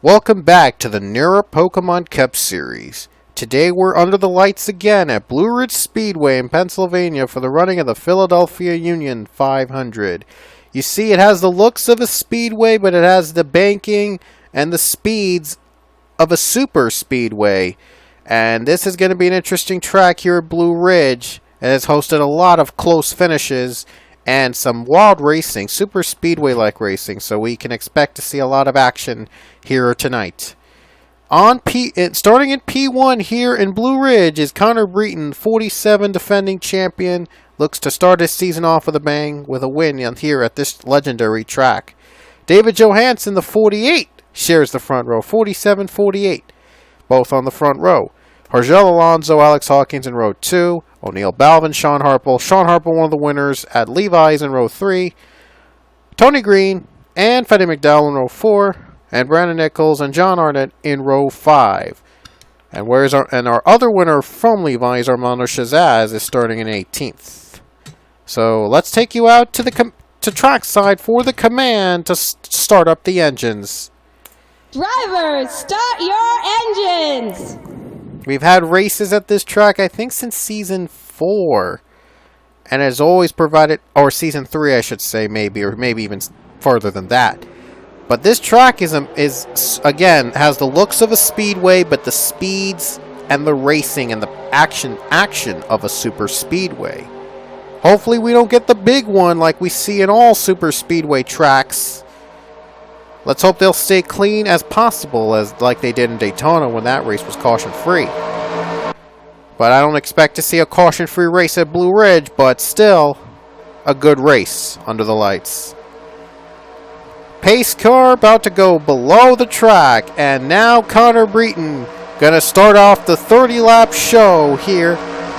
Welcome back to the NURA Pokemon Cup Series. Today we're under the lights again at Blue Ridge Speedway in Pennsylvania for the running of the Philadelphia Union 500. You see, it has the looks of a speedway, but it has the banking and the speeds of a super speedway. And this is going to be an interesting track here at Blue Ridge. It has hosted a lot of close finishes and some wild racing, super speedway-like racing, so we can expect to see a lot of action here tonight. Starting in P1 here in Blue Ridge is Connor Breton, 47 defending champion, looks to start his season off with a bang with a win here at this legendary track. David Johansson, the 48, shares the front row, 47-48, both on the front row. Hargel Alonso, Alex Hawkins in row 2. O'Neill Balvin, Sean Harple. Sean Harple, one of the winners at Levi's in row 3. Tony Green and Freddie McDowell in row 4. And Brandon Nichols and John Arnett in row 5. And our other winner from Levi's, Armando Shazaz, is starting in 18th. So let's take you out to the trackside for the command to start up the engines. Drivers, start your engines! We've had races at this track, I think, since Season 4. And has always provided, or Season 3, I should say, maybe, or maybe even further than that. But this track is again, has the looks of a speedway, but the speeds and the racing and the action of a super speedway. Hopefully we don't get the big one like we see in all super speedway tracks. Let's hope they'll stay clean as possible, like they did in Daytona when that race was caution-free. But I don't expect to see a caution-free race at Blue Ridge, but still, a good race under the lights. Pace car about to go below the track, and now Connor Breton gonna start off the 30-lap show here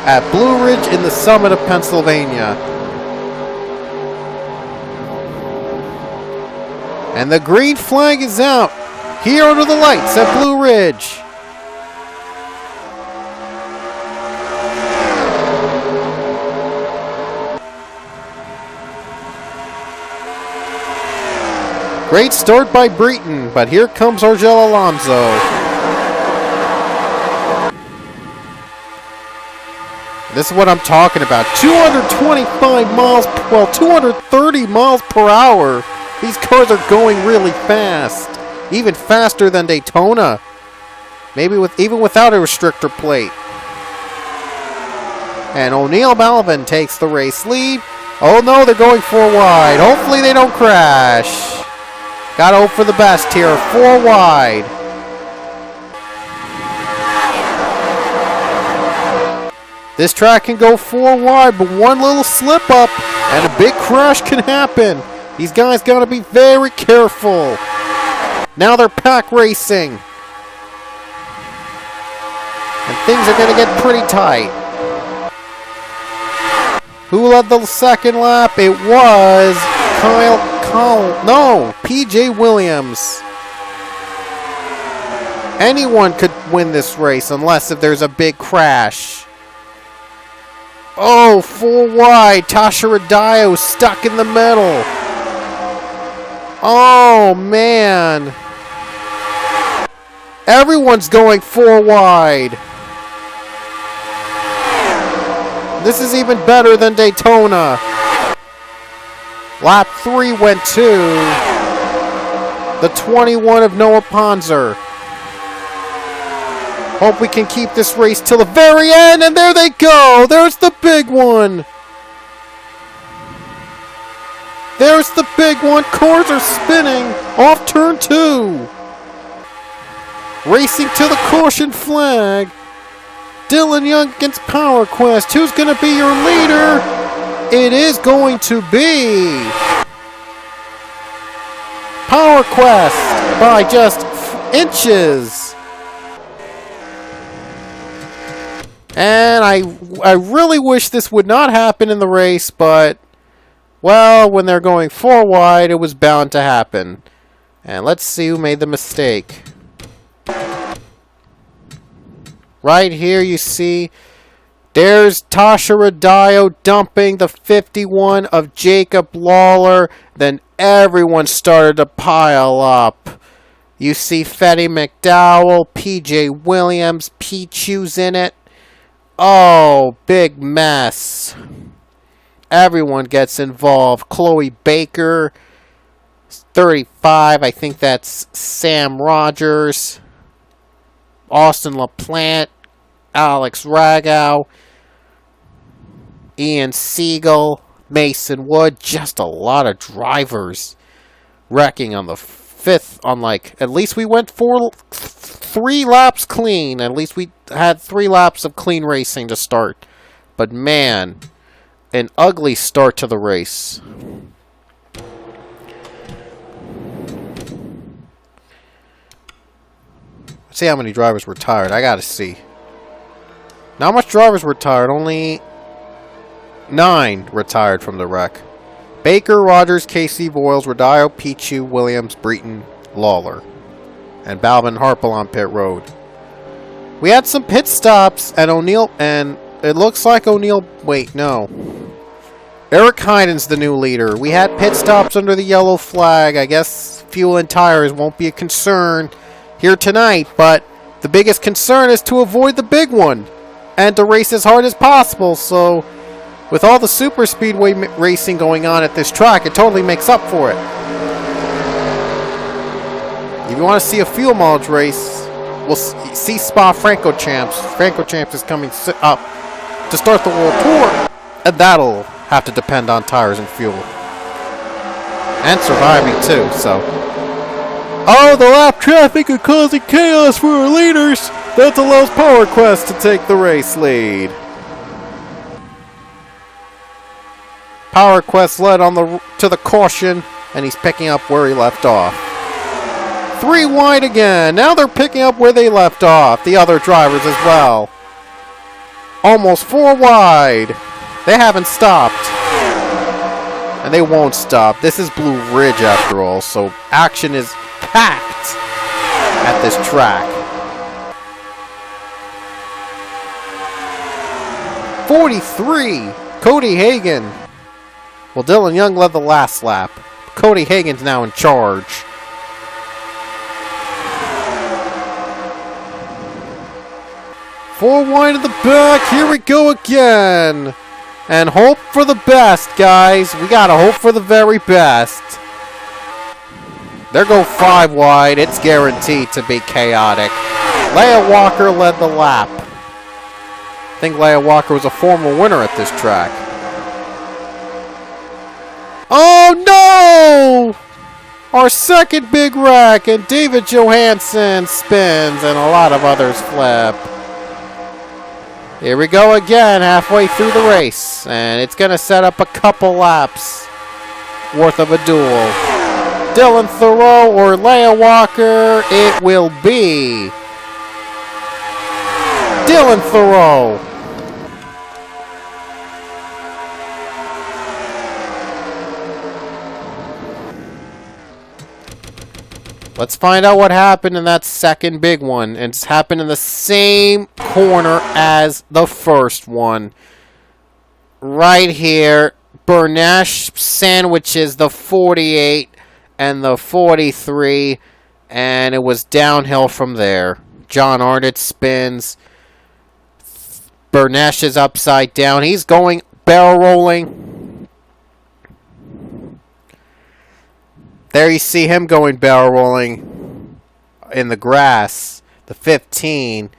at Blue Ridge in the summit of Pennsylvania. And the green flag is out here under the lights at Blue Ridge. Great start by Breton, but here comes Hargel Alonso. This is what I'm talking about. 225 miles, 230 miles per hour. These cars are going really fast. Even faster than Daytona. Maybe even without a restrictor plate. And O'Neill Balvin takes the race lead. Oh no, they're going 4 wide. Hopefully they don't crash. Gotta hope for the best here. 4 wide. This track can go 4 wide, but one little slip up and a big crash can happen. These guys gotta be very careful. Now they're pack racing. And things are gonna get pretty tight. Who led the second lap? It was PJ Williams. Anyone could win this race unless if there's a big crash. Oh, 4 wide. Tasha Radio stuck in the middle. Oh, man. Everyone's going 4 wide. This is even better than Daytona. Lap 3 went to the 21 of Noah Ponzer. Hope we can keep this race till the very end, and there they go. There's the big one. There's the big one. Cars are spinning off turn 2. Racing to the caution flag. Dylan Young against Power Quest. Who's going to be your leader? It is going to be Power Quest by just inches. And I really wish this would not happen in the race, but well, when they're going 4 wide, it was bound to happen. And let's see who made the mistake. Right here you see, there's Tasha Radio dumping the 51 of Jacob Lawler. Then everyone started to pile up. You see Fetty McDowell, PJ Williams, Pichu's in it. Oh, big mess. Everyone gets involved. Chloe Baker, 35. I think that's Sam Rogers. Austin LaPlante, Alex Ragow, Ian Siegel, Mason Wood. Just a lot of drivers wrecking on the fifth. On at least we went 3 laps clean. At least we had 3 laps of clean racing to start. But man, an ugly start to the race. Let's see how many drivers were tired. I gotta see. Not much drivers were tired. Only 9 retired from the wreck. Baker, Rogers, Casey, Voiles, Rodio, Pichu, Williams, Breton, Lawler, and Balvin Harpel on pit road. We had some pit stops, and O'Neill, and it looks like O'Neill. Wait, no. Eric Heiden's the new leader. We had pit stops under the yellow flag. I guess fuel and tires won't be a concern here tonight, but the biggest concern is to avoid the big one and to race as hard as possible. So with all the super speedway racing going on at this track, it totally makes up for it. If you want to see a fuel mileage race, we'll see Spa Francorchamps. Francorchamps is coming up to start the World Tour, and that'll have to depend on tires and fuel. And surviving too, so. Oh, the lap traffic is causing chaos for our leaders. That allows Power Quest to take the race lead. Power Quest led to the caution, and he's picking up where he left off. 3 wide again. Now they're picking up where they left off. The other drivers as well. Almost 4 wide. They haven't stopped. And they won't stop. This is Blue Ridge after all, so action is packed at this track. 43, Cody Hagan. Well, Dylan Young led the last lap. Cody Hagan's now in charge. Four wide at the back. Here we go again. And hope for the best, guys. We gotta hope for the very best. There go 5 wide. It's guaranteed to be chaotic. Leia Walker led the lap. I think Leia Walker was a former winner at this track. Oh no! Our second big wreck, and David Johansson spins, and a lot of others flip. Here we go again, halfway through the race, and it's going to set up a couple laps worth of a duel. Dylan Thoreau or Leia Walker, it will be Dylan Thoreau. Let's find out what happened in that second big one. It's happened in the same corner as the first one. Right here, Bernash sandwiches the 48 and the 43, and it was downhill from there. John Arnott spins. Bernash is upside down. He's going barrel rolling. There you see him going barrel rolling in the grass. The 15.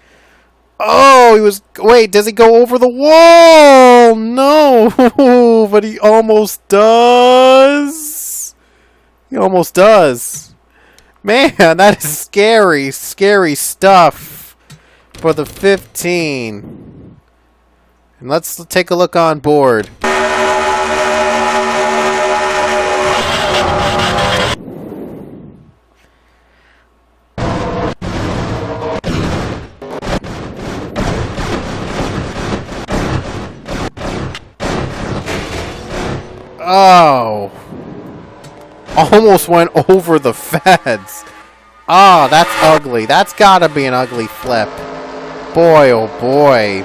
Oh, he was... Wait, does he go over the wall? No, but he almost does. He almost does. Man, that is scary, scary stuff for the 15. And let's take a look on board. Oh. Almost went over the fence. Oh, that's ugly. That's gotta be an ugly flip. Boy, oh boy.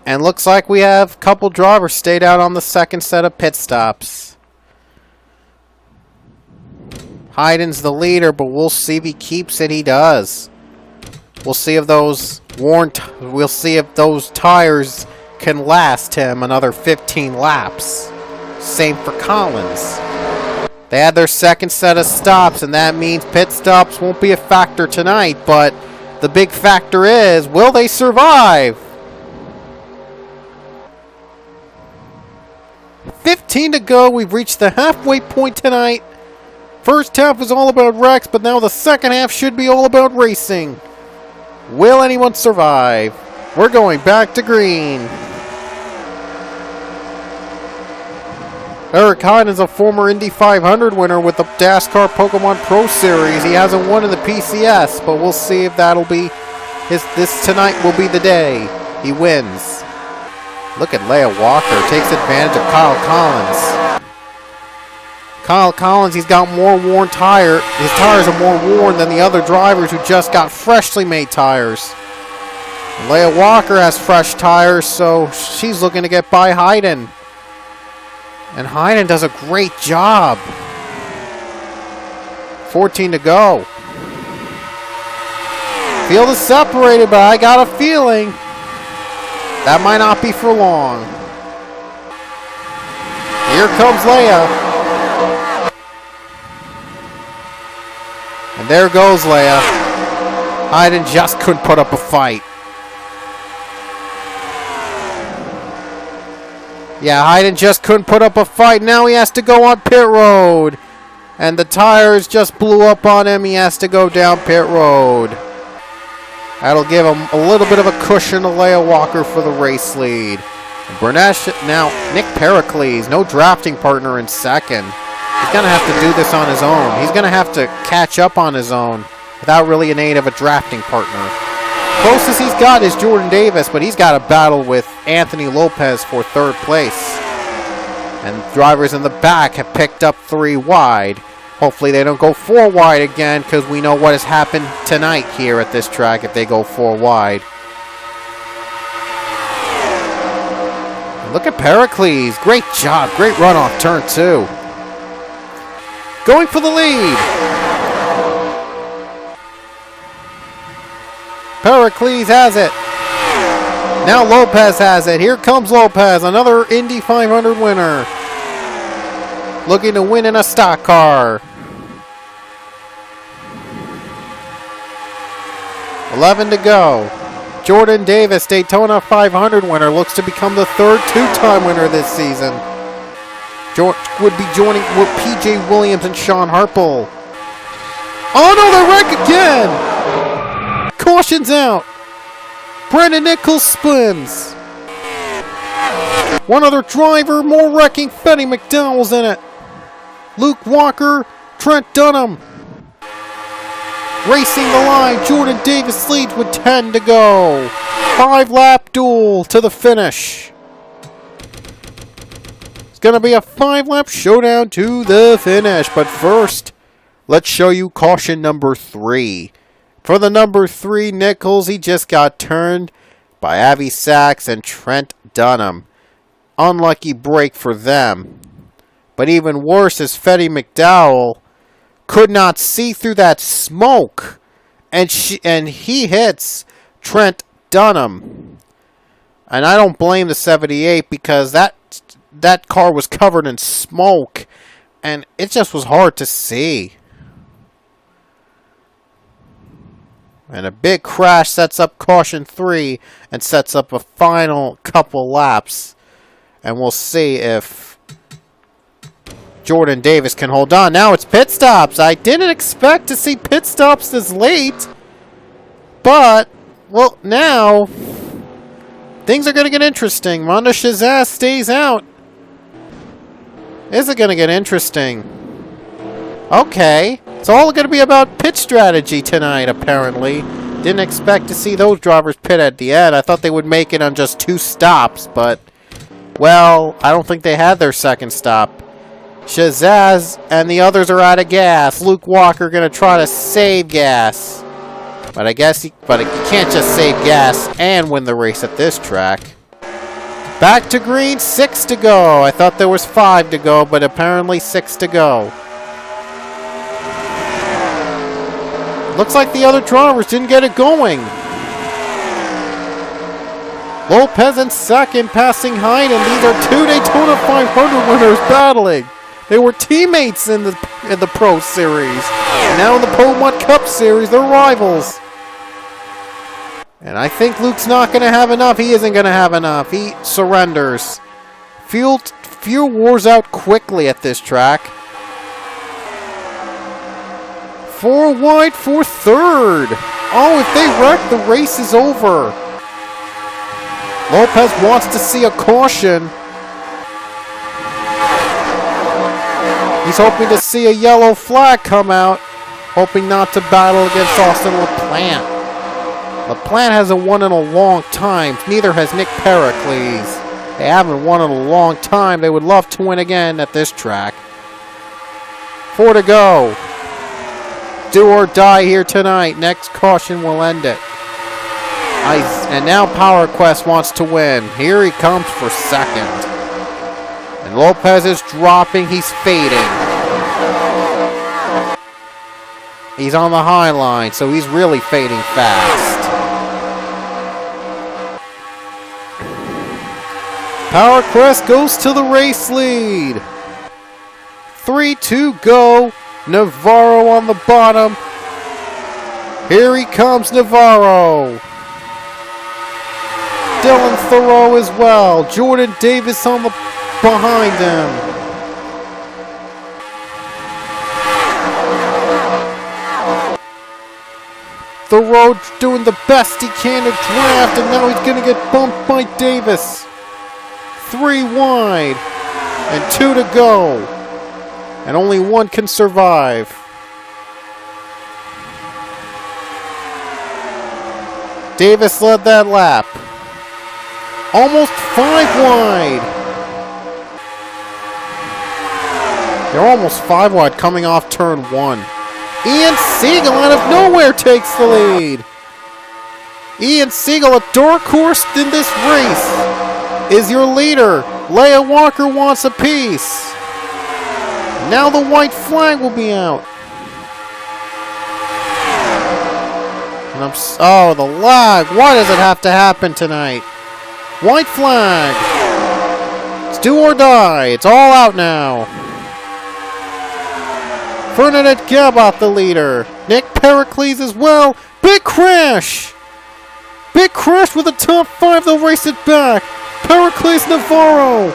And looks like we have a couple drivers stayed out on the second set of pit stops. Hayden's the leader, but we'll see if he keeps it. He does. We'll see if those tires can last him another 15 laps. Same for Collins. They had their second set of stops, and that means pit stops won't be a factor tonight, but the big factor is, will they survive? 15 to go. We've reached the halfway point tonight. First half was all about wrecks, but now the second half should be all about racing. Will anyone survive? We're going back to green. Eric Hyde is a former Indy 500 winner with the NASCAR Pokemon Pro Series. He hasn't won in the PCS, but we'll see if that'll be this tonight will be the day he wins. Look at Leia Walker, takes advantage of Kyle Collins. Kyle Collins, he's got more worn tire. His tires are more worn than the other drivers who just got freshly made tires. And Leia Walker has fresh tires, so she's looking to get by Hayden. And Hayden does a great job. 14 to go. Field is separated, but I got a feeling that might not be for long. Here comes Leia. And there goes Leia. Hayden just couldn't put up a fight. Yeah, Hayden just couldn't put up a fight. Now he has to go on pit road. And the tires just blew up on him. He has to go down pit road. That'll give him a little bit of a cushion to Leia Walker for the race lead. Bernesh, now Nick Pericles, no drafting partner in second. He's going to have to do this on his own. He's going to have to catch up on his own without really an aid of a drafting partner. Closest he's got is Jordan Davis, but he's got a battle with Anthony Lopez for third place. And drivers in the back have picked up 3 wide. Hopefully they don't go 4 wide again, because we know what has happened tonight here at this track if they go 4 wide. Look at Pericles. Great job. Great run off turn 2. Going for the lead. Pericles has it. Now Lopez has it. Here comes Lopez, another Indy 500 winner. Looking to win in a stock car. 11 to go. Jordan Davis, Daytona 500 winner, looks to become the 3rd two-time winner this season. Would be joining with P.J. Williams and Sean Harple. Oh no, they wreck again! Caution's out. Brandon Nichols spins. One other driver, more wrecking. Fetty McDowell's in it. Luke Walker, Trent Dunham. Racing the line, Jordan Davis leads with 10 to go. 5-lap duel to the finish. It's going to be a 5-lap showdown to the finish. But first, let's show you caution number 3. For the number 3, Nichols, he just got turned by Avi Sachs and Trent Dunham. Unlucky break for them. But even worse is Fetty McDowell could not see through that smoke. And he hits Trent Dunham. And I don't blame the 78 because that car was covered in smoke. And it just was hard to see. And a big crash sets up caution 3 and sets up a final couple laps. And we'll see if Jordan Davis can hold on. Now it's pit stops. I didn't expect to see pit stops this late. But, well, now things are going to get interesting. Monda Shazaz stays out. Is it going to get interesting? Okay. It's all going to be about pit strategy tonight, apparently. Didn't expect to see those drivers pit at the end. I thought they would make it on just 2 stops, but, well, I don't think they had their second stop. Shazaz and the others are out of gas. Luke Walker going to try to save gas. But I guess you can't just save gas and win the race at this track. Back to green, 6 to go. I thought there was 5 to go, but apparently 6 to go. Looks like the other drivers didn't get it going. Lopez in second, passing Heinen. These are two Daytona 500 winners battling. They were teammates in the Pro Series. And now in the Pokemon Cup Series, they're rivals. And I think Luke's not going to have enough. He isn't going to have enough. He surrenders. Fuel wars out quickly at this track. 4 wide for third. Oh, if they wreck, the race is over. Lopez wants to see a caution. He's hoping to see a yellow flag come out. Hoping not to battle against Austin LaPlante. LaPlante hasn't won in a long time. Neither has Nick Pericles. They haven't won in a long time. They would love to win again at this track. 4 to go. Do or die here tonight. Next caution will end it. And now Power Quest wants to win. Here he comes for second. And Lopez is dropping. He's fading. He's on the high line, so he's really fading fast. Power Quest goes to the race lead. 3 to go. Navarro on the bottom. Here he comes, Navarro. Dylan Thoreau as well. Jordan Davis on the behind him. Thoreau doing the best he can to draft, and now he's going to get bumped by Davis. 3 wide and 2 to go. And only one can survive. Davis led that lap. Almost 5 wide. They're almost 5 wide coming off turn 1. Ian Siegel out of nowhere takes the lead. Ian Siegel, a dark horse in this race, is your leader. Leia Walker wants a piece. Now the white flag will be out. And oh, the lag. Why does it have to happen tonight? White flag. It's do or die. It's all out now. Bernadette Gabot, the leader. Nick Pericles as well. Big crash. Big crash with the top 5. They'll race it back. Pericles Navarro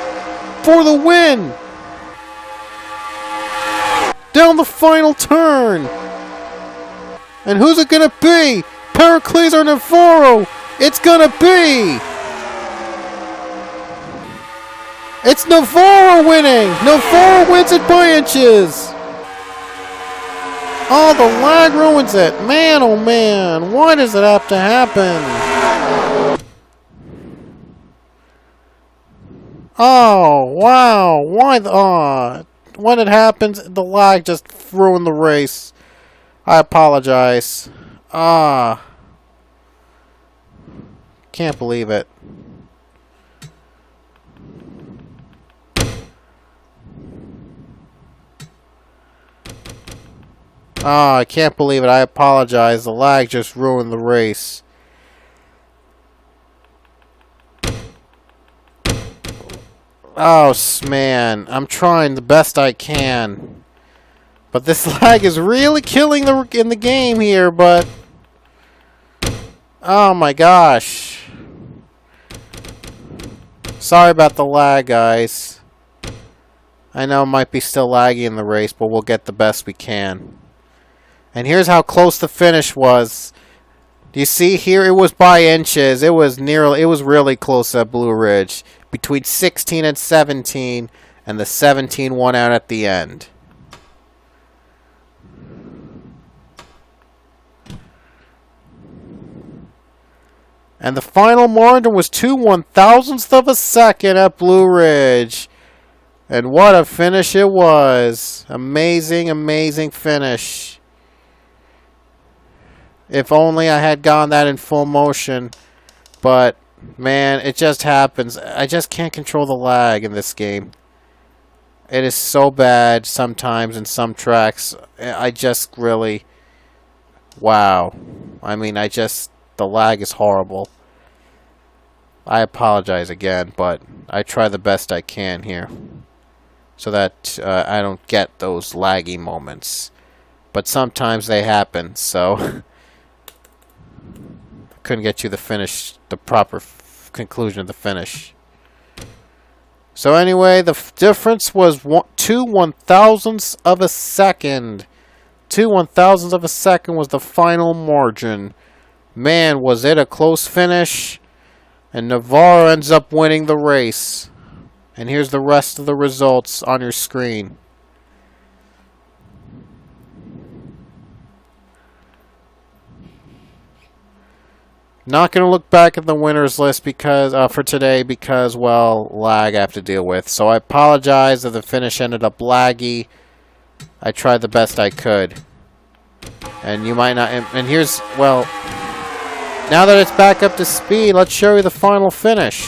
for the win. Down the final turn. And who's it going to be? Pericles or Navarro? It's going to be. It's Navarro winning. Navarro wins it by inches. Oh, the lag ruins it. Man, oh man. Why does it have to happen? Oh, wow. Why the... when it happens, the lag just ruined the race. I apologize. Can't believe it. I can't believe it. I apologize. The lag just ruined the race. Oh, man. I'm trying the best I can. But this lag is really killing in the game here, but... oh, my gosh. Sorry about the lag, guys. I know it might be still laggy in the race, but we'll get the best we can. And here's how close the finish was. Do you see here? It was by inches. It was really close at Blue Ridge. Between 16 and 17. And the 17 won out at the end. And the final margin was 2 1,000ths of a second at Blue Ridge. And what a finish it was. Amazing, amazing finish. If only I had gone that in full motion. But, man, it just happens. I just can't control the lag in this game. It is so bad sometimes in some tracks. I just really... Wow. I mean, the lag is horrible. I apologize again, but I try the best I can here. So that I don't get those laggy moments. But sometimes they happen, so... couldn't get you the proper conclusion of the finish. So anyway, the difference was 2 1,000ths of a second. 2 1,000ths of a second was the final margin. Man, was it a close finish. And Navarro ends up winning the race. And here's the rest of the results on your screen. Not going to look back at the winners list because for today because, well, lag I have to deal with. So I apologize if the finish ended up laggy. I tried the best I could. And you might not... And here's, well... Now that it's back up to speed, let's show you the final finish.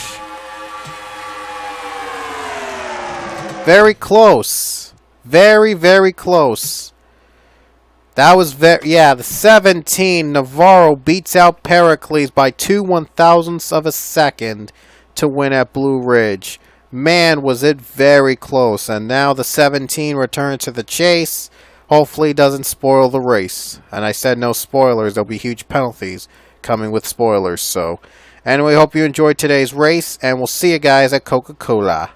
Very close. Very, very close. That was yeah, the 17 Navarro beats out Pericles by 2 1,000ths of a second to win at Blue Ridge. Man, was it very close. And now the 17 returns to the chase. Hopefully it doesn't spoil the race. And I said no spoilers. There'll be huge penalties coming with spoilers. So, anyway, hope you enjoyed today's race. And we'll see you guys at Coca-Cola.